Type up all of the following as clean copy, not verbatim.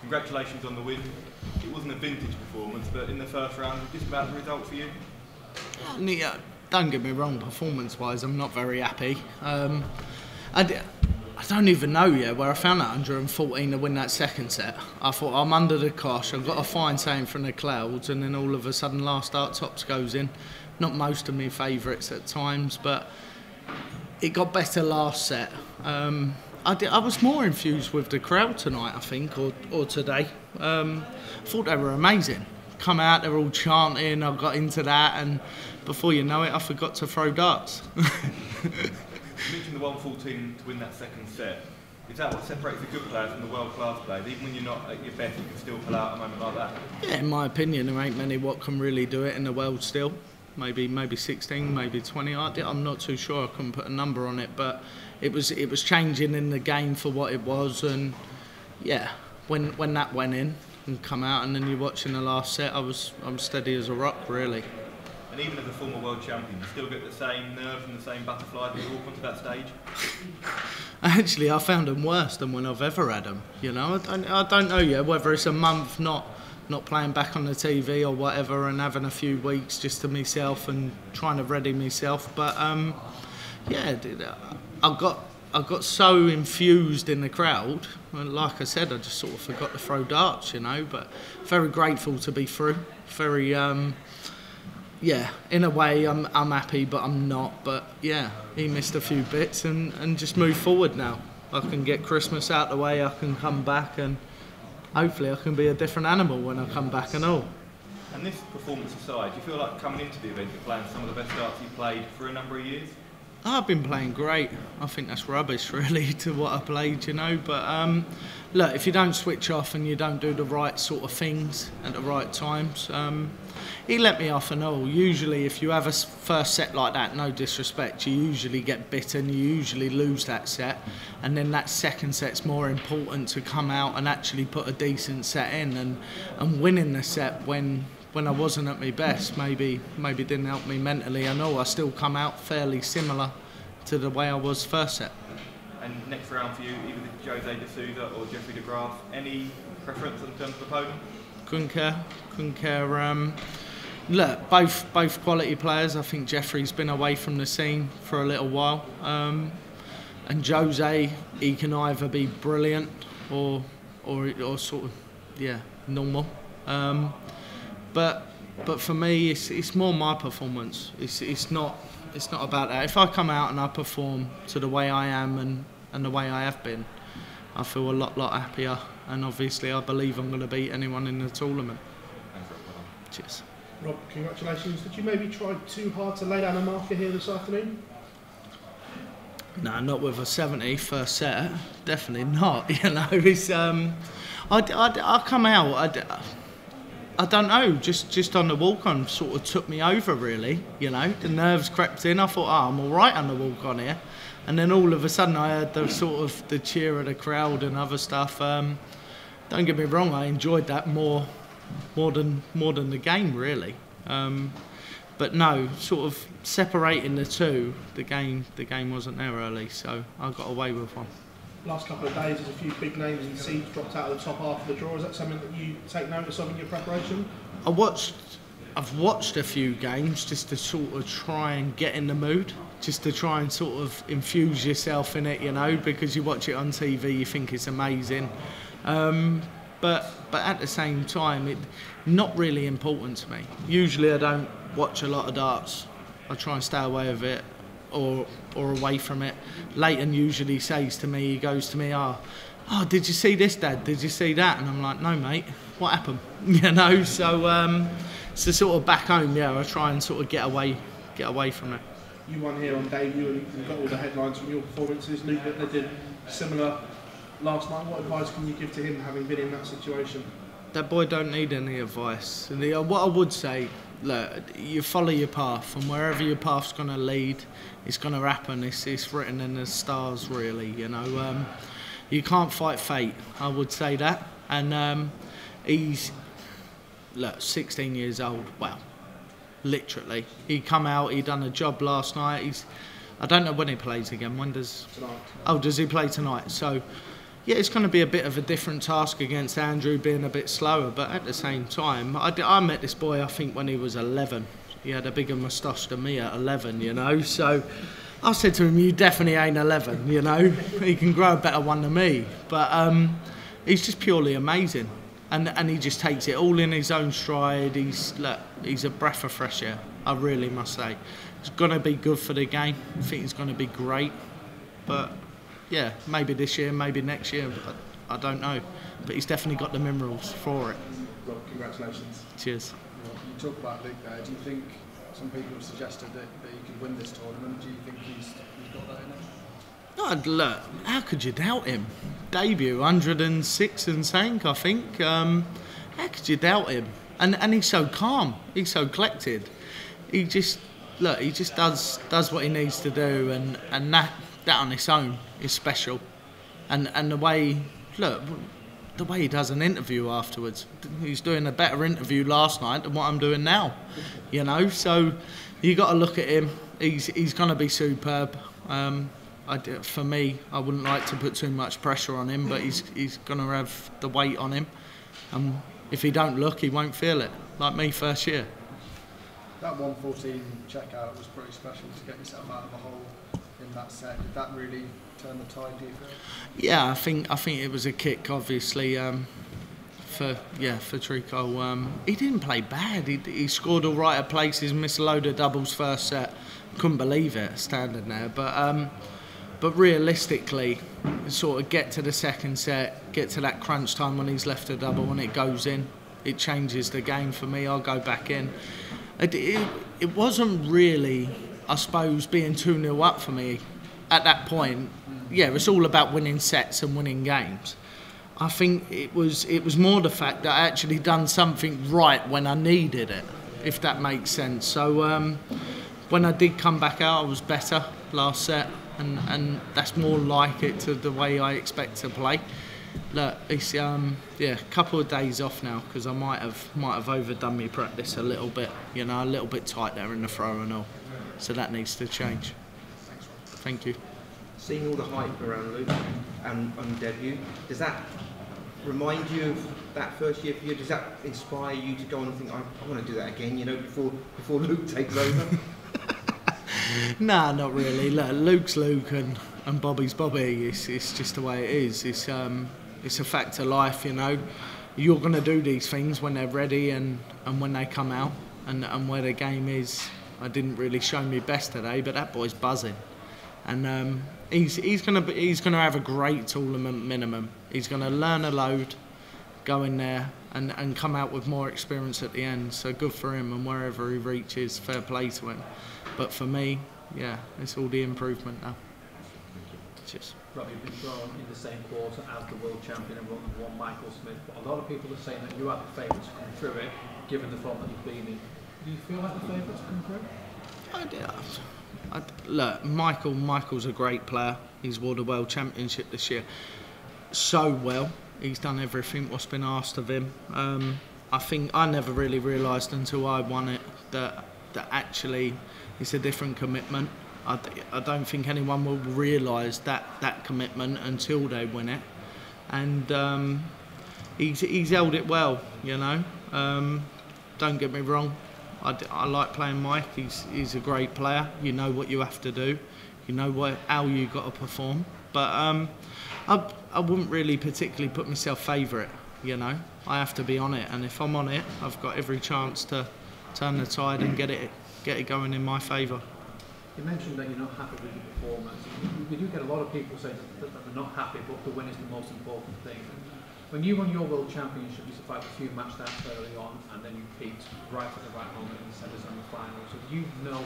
Congratulations on the win. It wasn't a vintage performance, but in the first round, just about the result for you? Yeah, don't get me wrong, performance-wise, I'm not very happy. I don't even know yet where I found that 114 to win that second set. I thought, I'm under the cosh, I've got a fine saying from the clouds, and then all of a sudden last dart tops goes in. Not most of my favourites at times, but it got better last set. I was more infused with the crowd tonight, I think, or today. I thought they were amazing. Come out, they're all chanting, I got into that, and before you know it, I forgot to throw darts. You mentioned the 114 to win that second set. Is that what separates the good players from the world-class players? Even when you're not at your best, you can still pull out a moment like that? Yeah, in my opinion, there ain't many what can really do it in the world still. Maybe 16, maybe 20. I'm not too sure. I couldn't put a number on it, but it was changing in the game for what it was. And yeah, when that went in and come out, and then you're watching the last set, I'm steady as a rock, really. And even as a former world champion, you still get the same nerves and the same butterflies when you walk onto that stage? Actually, I found them worse than when I've ever had them. You know, I don't know yet whether it's a month not playing back on the TV or whatever, and having a few weeks just to myself and trying to ready myself. But yeah, I got so infused in the crowd, and like I said, I just sort of forgot to throw darts, you know. But very grateful to be through. Very yeah, in a way I'm happy, but I'm not. But yeah, he missed a few bits, and just move forward now. I can get Christmas out the way, I can come back, and hopefully I can be a different animal when I come back and all. And this performance aside, do you feel like coming into the event you're playing some of the best darts you've played for a number of years? I've been playing great. I think that's rubbish really to what I played, you know, but look, if you don't switch off and you don't do the right sort of things at the right times, he let me off and all. Usually if you have a first set like that, no disrespect, you usually get bitten, you usually lose that set, and then that second set's more important to come out and actually put a decent set in, and winning the set when I wasn't at my best maybe didn't help me mentally. I know I still come out fairly similar to the way I was first set. And next round for you, either Jose de Souza or Jeffrey de Graaf, any preference in terms of opponent? Couldn't care. Look, both quality players. I think Jeffrey's been away from the scene for a little while, and Jose, he can either be brilliant or sort of, yeah, normal. But for me, it's more my performance. It's not about that. If I come out and I perform to the way I am and the way I have been, I feel a lot happier. And obviously, I believe I'm going to beat anyone in the tournament. Cheers. Rob, congratulations. Did you maybe try too hard to lay down a marker here this afternoon? No, not with a 70 first set. Definitely not. You know, it's I come out. I don't know, just on the walk-on sort of took me over really, you know. The nerves crept in, I thought, oh, I'm all right on the walk-on here. And then all of a sudden I heard the sort of the cheer of the crowd and other stuff. Don't get me wrong, I enjoyed that more than the game really. But no, sort of separating the two, the game wasn't there early, so I got away with one. Last couple of days, there's a few big names and seeds dropped out of the top half of the draw. Is that something that you take notice of in your preparation? I've watched a few games just to sort of try and get in the mood, just to try and sort of infuse yourself in it, you know, because you watch it on TV, you think it's amazing. But at the same time, it's not really important to me. Usually I don't watch a lot of darts. I try and stay away with it. Or away from it. Leighton usually says to me, he goes to me, oh, did you see this, Dad? Did you see that? And I'm like, no, mate, what happened? You know, so sort of back home, yeah, I try and sort of get away from it. You won here on debut and you got all the headlines from your performances. Luke Littler did similar last night. What advice can you give to him, having been in that situation? That boy don't need any advice. What I would say, look, you follow your path, and wherever your path's going to lead, it's going to happen. It's written in the stars, really. You know, you can't fight fate. I would say that. And he's 16 years old. Well, literally, he come out. He done a job last night. I don't know when he plays again. When does? Tonight. Oh, does he play tonight? So, yeah, it's going to be a bit of a different task against Andrew being a bit slower, but at the same time, I met this boy, I think, when he was 11. He had a bigger moustache than me at 11, you know, so I said to him, you definitely ain't 11, you know, he can grow a better one than me, but he's just purely amazing, and he just takes it all in his own stride. He's a breath of fresh air, I really must say. It's going to be good for the game. I think it's going to be great, but yeah, maybe this year, maybe next year, I don't know, but he's definitely got the minerals for it. Rob, congratulations. Cheers. You talk about Luke there. Do you think some people have suggested that he could win this tournament? Do you think he's got that in him? No, look, how could you doubt him? Debut 106 and sank, I think. How could you doubt him? And he's so calm. He's so collected. He just does what he needs to do, and that on its own is special. And the way he does an interview afterwards, he's doing a better interview last night than what I'm doing now, you know. So you got to look at him. He's going to be superb. For me, I wouldn't like to put too much pressure on him, but he's going to have the weight on him, and if he don't look, he won't feel it. Like me first year. That 114 checkout was pretty special to get yourself out of a hole in that set. Did that really turn the tide, do you feel? Yeah, I think it was a kick, obviously, for Tricole. He didn't play bad. He scored all right at places, missed a load of doubles first set. Couldn't believe it, standing there. But realistically, sort of get to the second set, get to that crunch time when he's left a double and it goes in. It changes the game for me. I'll go back in. It wasn't really, I suppose, being 2-0 up for me at that point. Yeah, it's all about winning sets and winning games. I think it was more the fact that I actually done something right when I needed it, if that makes sense. So when I did come back out, I was better last set, and that's more like it to the way I expect to play. Look, it's a couple of days off now because I might have overdone my practice a little bit, you know, a little bit tight there in the throw and all. So that needs to change. Thank you. Seeing all the hype around Luke and on debut, does that remind you of that first year for you? Does that inspire you to go on and think, I want to do that again, you know, before Luke takes over? Nah, not really. Look, Luke's Luke and Bobby's Bobby. It's just the way it is. It's a fact of life, you know. You're going to do these things when they're ready and when they come out and where the game is. I didn't really show me best today, but that boy's buzzing, and he's going to have a great tournament minimum. He's going to learn a load, go in there and come out with more experience at the end. So good for him, and wherever he reaches, fair play to him. But for me, yeah, it's all the improvement now. Cheers. Rob, you've been thrown in the same quarter as the world champion and won Michael Smith, but a lot of people are saying that you are the favourite to come through it, given the form that you've been in. Do you feel like the favourite to come through? Look, Michael's a great player. He's won the World Championship this year so well. He's done everything what's been asked of him. I think I never really realised until I won it that actually it's a different commitment. I don't think anyone will realise that commitment until they win it. And he's held it well, you know. Don't get me wrong. I like playing Mike. He's a great player. You know what you have to do. You know how you got to perform. But I wouldn't really particularly put myself favourite. You know, I have to be on it, and if I'm on it, I've got every chance to turn the tide and get it going in my favour. You mentioned that you're not happy with your performance. We do get a lot of people saying that they're not happy, but the win is the most important thing. When you won your World Championship, you survived a few match starts early on, and then you peaked right at the right moment in the semi-final. So you know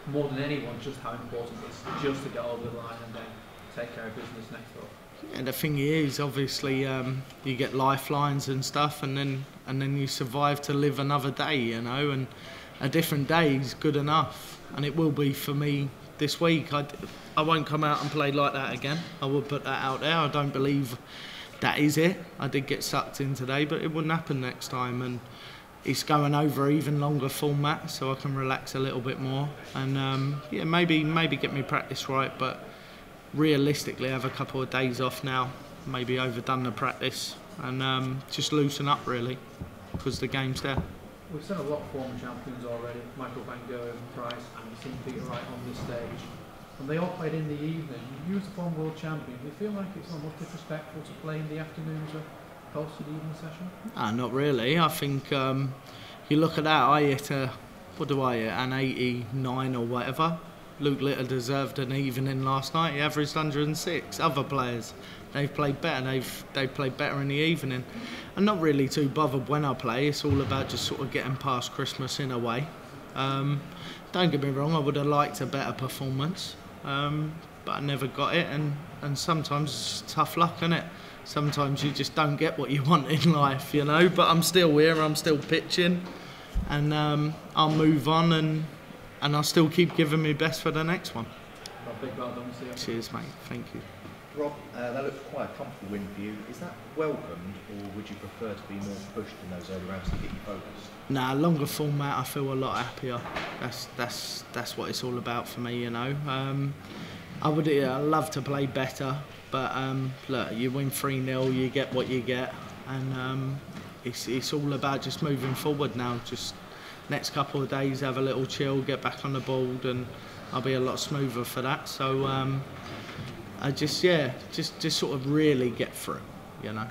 more than anyone just how important it is just to get over the line and then take care of business next up. Yeah, the thing is, obviously, you get lifelines and stuff, and then you survive to live another day, you know, and a different day is good enough, and it will be for me this week. I won't come out and play like that again. I will put that out there. I don't believe that is it. I did get sucked in today, but it wouldn't happen next time, and it's going over even longer format, so I can relax a little bit more, and yeah, maybe get me practice right, but realistically, I have a couple of days off now, maybe overdone the practice, and just loosen up really, because the game's there. We've seen a lot of former champions already, Michael Van Gogh, Price, and we've seen Peter Wright on this stage. And they all played in the evening. You as a former world champion, do you feel like it's almost disrespectful to play in the afternoon as opposed to the evening session? Not really. I think you look at that, I hit an 89 or whatever. Luke Litter deserved an evening last night. He averaged 106. Other players, they've played better. They've played better in the evening. I'm not really too bothered when I play. It's all about just sort of getting past Christmas in a way. Don't get me wrong, I would have liked a better performance, but I never got it. And sometimes it's just tough luck, isn't it? Sometimes you just don't get what you want in life, you know. But I'm still here. I'm still pitching, and I'll move on and I'll still keep giving my best for the next one. Well, big well done to you. Cheers, mate. Thank you. Rob, that looked quite a comfortable win for you. Is that welcomed, or would you prefer to be more pushed in those early rounds to get you focused? Nah, longer format. I feel a lot happier. That's what it's all about for me, you know. I would love to play better, but look, you win 3-0, you get what you get, and it's all about just moving forward now. Just next couple of days, have a little chill, get back on the board, and I'll be a lot smoother for that. So I just sort of really get through, you know.